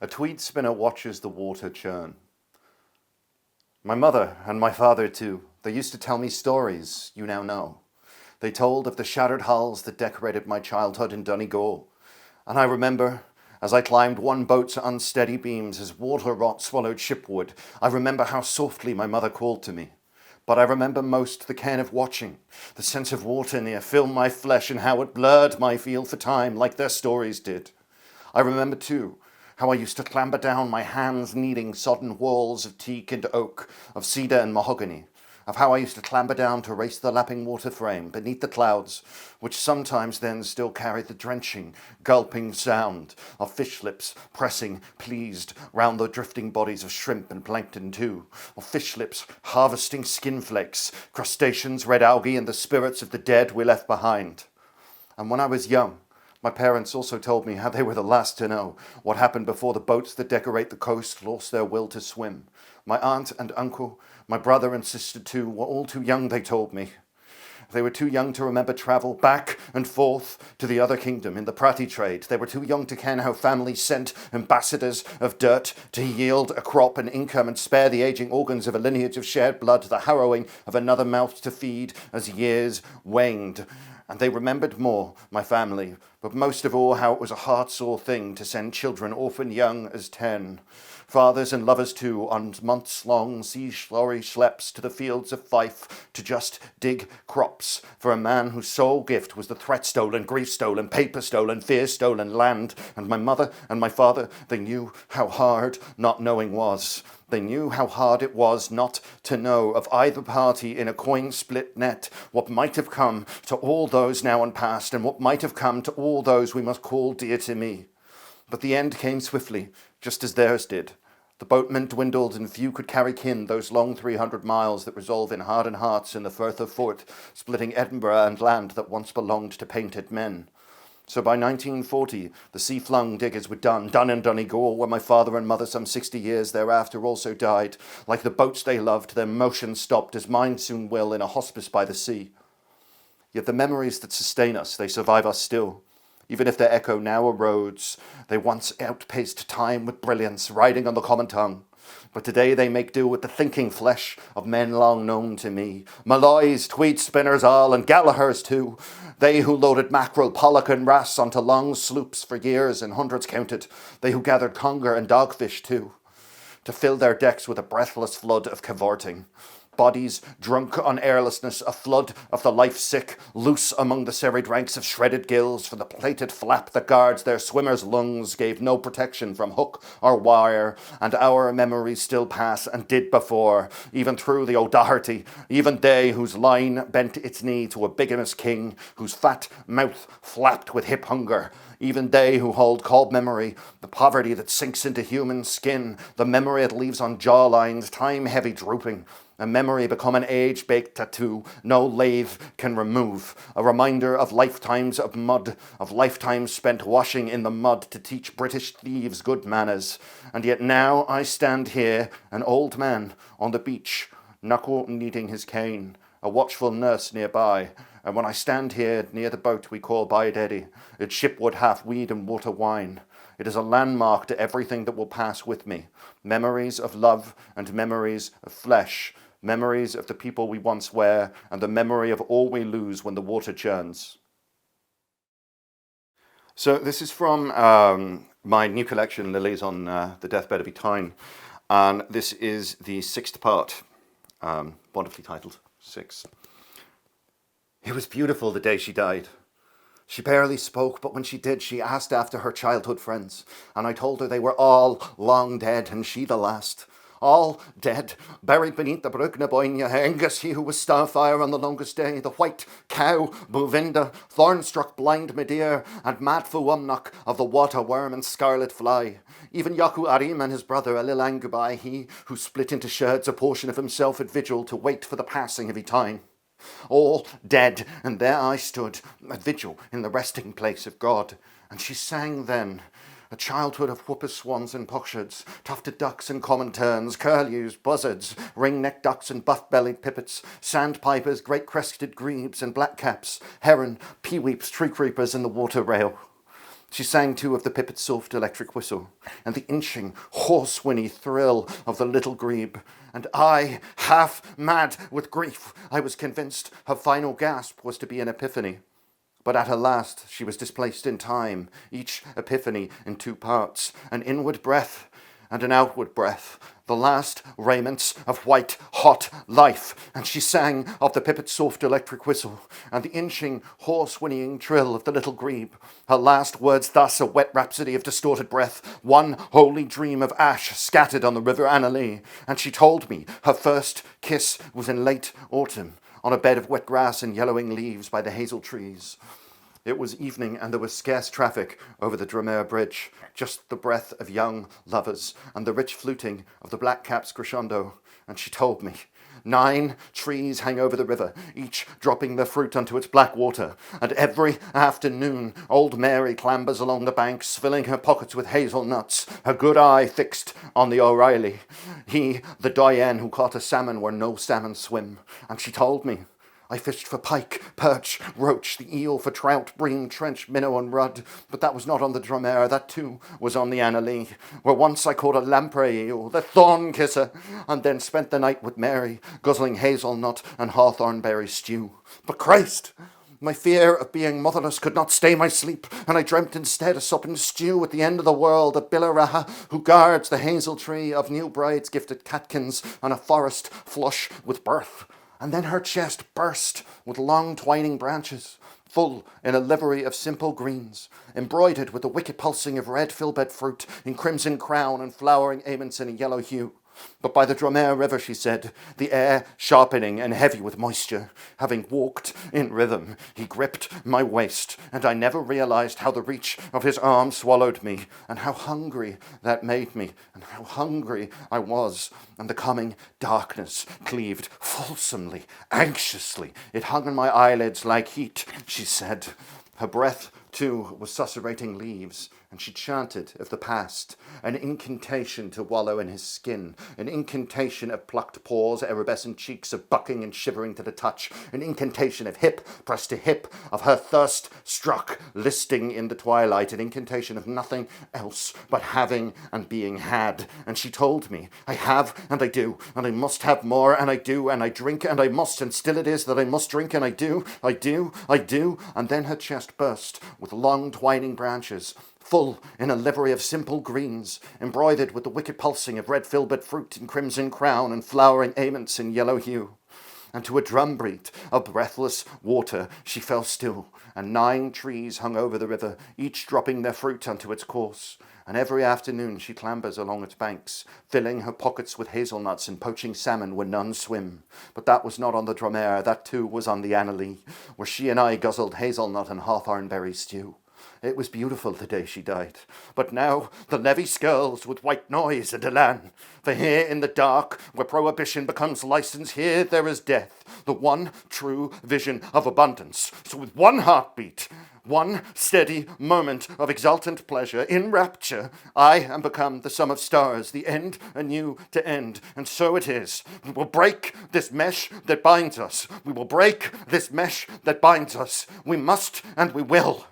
A tweed spinner watches the water churn. My mother and my father too, they used to tell me stories you now know. They told of the shattered hulls that decorated my childhood in Donegal. And I remember, as I climbed one boat's unsteady beams as water rot swallowed shipwood, I remember how softly my mother called to me. But I remember most the ken of watching, the sense of water near fill my flesh and how it blurred my feel for time like their stories did. I remember too how I used to clamber down my hands kneading sodden walls of teak and oak, of cedar and mahogany, of how I used to clamber down to race the lapping water frame beneath the clouds, which sometimes then still carried the drenching, gulping sound of fish lips pressing, pleased, round the drifting bodies of shrimp and plankton too, of fish lips harvesting skin flakes, crustaceans, red algae, and the spirits of the dead we left behind. And when I was young, my parents also told me how they were the last to know what happened before the boats that decorate the coast lost their will to swim. My aunt and uncle, my brother and sister too, were all too young, they told me. They were too young to remember travel back and forth to the other kingdom in the pratie trade. They were too young to ken how families sent ambassadors of dirt to yield a crop and income and spare the aging organs of a lineage of shared blood, the harrowing of another mouth to feed as years waned. And they remembered more, my family, but most of all how it was a heart-sore thing to send children orphan young as 10. Fathers and lovers too, on months-long sea-slurry schleps to the fields of Fife to just dig crops for a man whose sole gift was the threat-stolen, grief-stolen, paper-stolen, fear-stolen land. And my mother and my father, they knew how hard not knowing was. They knew how hard it was not to know of either party in a coin-split net, what might have come to all those now and past, and what might have come to all those we must call dear to me. But the end came swiftly, just as theirs did. The boatmen dwindled, and few could carry kin those long 300 miles that resolve in hardened hearts in the Firth of Forth, splitting Edinburgh and land that once belonged to painted men. So by 1940, the sea-flung diggers were done in Donegal, where my father and mother some 60 years thereafter also died. Like the boats they loved, their motion stopped, as mine soon will, in a hospice by the sea. Yet the memories that sustain us, they survive us still. Even if their echo now erodes, they once outpaced time with brilliance, riding on the common tongue. But today they make do with the thinking flesh of men long known to me. Malloys, tweed spinners all, and Gallaghers too. They who loaded mackerel, pollock and wrasse onto long sloops for years and hundreds counted. They who gathered conger and dogfish too, to fill their decks with a breathless flood of cavorting. Bodies drunk on airlessness, a flood of the life-sick, loose among the serried ranks of shredded gills, for the plated flap that guards their swimmers' lungs gave no protection from hook or wire, and our memories still pass, and did before, even through the O'Doherty, even they whose line bent its knee to a bigamous king, whose fat mouth flapped with hip hunger, even they who hold cold memory, the poverty that sinks into human skin, the memory it leaves on jawlines, time-heavy drooping, a memory become an age-baked tattoo no lathe can remove, a reminder of lifetimes of mud, of lifetimes spent washing in the mud to teach British thieves good manners. And yet now I stand here, an old man, on the beach, knuckle kneading his cane, a watchful nurse nearby, and when I stand here near the boat we call Beir Eddy, its shipwood half weed and water wine, it is a landmark to everything that will pass with me, memories of love and memories of flesh, memories of the people we once were, and the memory of all we lose when the water churns. So this is from my new collection, Lilies, on the Deathbed of Étaín, and this is the 6th part, wonderfully titled 6. It was beautiful the day she died. She barely spoke, but when she did, she asked after her childhood friends, and I told her they were all long dead, and she the last. All dead, buried beneath the Brugna Boynia, Angus, he who was starfire on the longest day, the white cow, Buvinda, thorn-struck blind Medea, and mad Fuamnach of the water worm and scarlet fly. Even Yaku Arim and his brother, Alilangubai, he who split into sherds a portion of himself at vigil to wait for the passing of Étaín. All dead, and there I stood, at vigil in the resting place of God. And she sang then, a childhood of whoopers, swans and potsherds, tufted ducks and common terns, curlews, buzzards, ring-necked ducks and buff-bellied pipits, sandpipers, great-crested grebes and blackcaps, heron, peeweeps, tree-creepers and the water rail. She sang too of the pipit's soft electric whistle, and the inching, hoarse-whinny thrill of the little grebe. And I, half mad with grief, I was convinced her final gasp was to be an epiphany. But at her last she was displaced in time, each epiphany in two parts, an inward breath and an outward breath, the last raiments of white, hot life. And she sang of the pipit's soft electric whistle and the inching, hoarse-whinnying trill of the little grebe. Her last words thus, a wet rhapsody of distorted breath, one holy dream of ash scattered on the river Annalee. And she told me her first kiss was in late autumn, on a bed of wet grass and yellowing leaves by the hazel trees. It was evening, and there was scarce traffic over the Dromere Bridge, just the breath of young lovers and the rich fluting of the black-cap's crescendo. And she told me, 9 trees hang over the river, each dropping their fruit unto its black water, and every afternoon old Mary clambers along the banks, filling her pockets with hazelnuts, her good eye fixed on the O'Reilly, he, the doyen who caught a salmon where no salmon swim. And she told me, I fished for pike, perch, roach, the eel, for trout, bream, trench, minnow and rudd, but that was not on the Dromere, that too was on the Annalee, where once I caught a lamprey eel, the thorn kisser, and then spent the night with Mary, guzzling hazelnut and hawthornberry stew. But Christ! My fear of being motherless could not stay my sleep, and I dreamt instead a sup and stew at the end of the world, a Billaraha who guards the hazel tree of new brides gifted catkins on a forest flush with birth. And then her chest burst with long twining branches, full in a livery of simple greens, embroidered with the wicked pulsing of red filbert fruit in crimson crown and flowering aments in a yellow hue. But by the Dromere River, she said, the air sharpening and heavy with moisture, having walked in rhythm, he gripped my waist, and I never realized how the reach of his arm swallowed me, and how hungry that made me, and how hungry I was, and the coming darkness cleaved fulsomely, anxiously. It hung on my eyelids like heat, she said. Her breath, too, was susurrating leaves, and she chanted of the past, an incantation to wallow in his skin, an incantation of plucked paws, erubescent cheeks, of bucking and shivering to the touch, an incantation of hip pressed to hip, of her thirst struck, listing in the twilight, an incantation of nothing else but having and being had. And she told me, I have and I do, and I must have more, and I do, and I drink and I must, and still it is that I must drink, and I do, and then her chest burst with long twining branches, full in a livery of simple greens, embroidered with the wicked pulsing of red filbert fruit in crimson crown and flowering aments in yellow hue. And to a drumbeat of breathless water she fell still, and 9 trees hung over the river, each dropping their fruit unto its course. And every afternoon she clambers along its banks, filling her pockets with hazelnuts and poaching salmon where none swim. But that was not on the Dromere, that too was on the Annalee, where she and I guzzled hazelnut and hawthornberry stew. It was beautiful the day she died. But now the levee skirls with white noise and elan. For here in the dark, where prohibition becomes license, here there is death, the one true vision of abundance. So with one heartbeat, one steady moment of exultant pleasure, in rapture, I am become the sum of stars, the end anew to end. And so it is. We will break this mesh that binds us. We will break this mesh that binds us. We must and we will.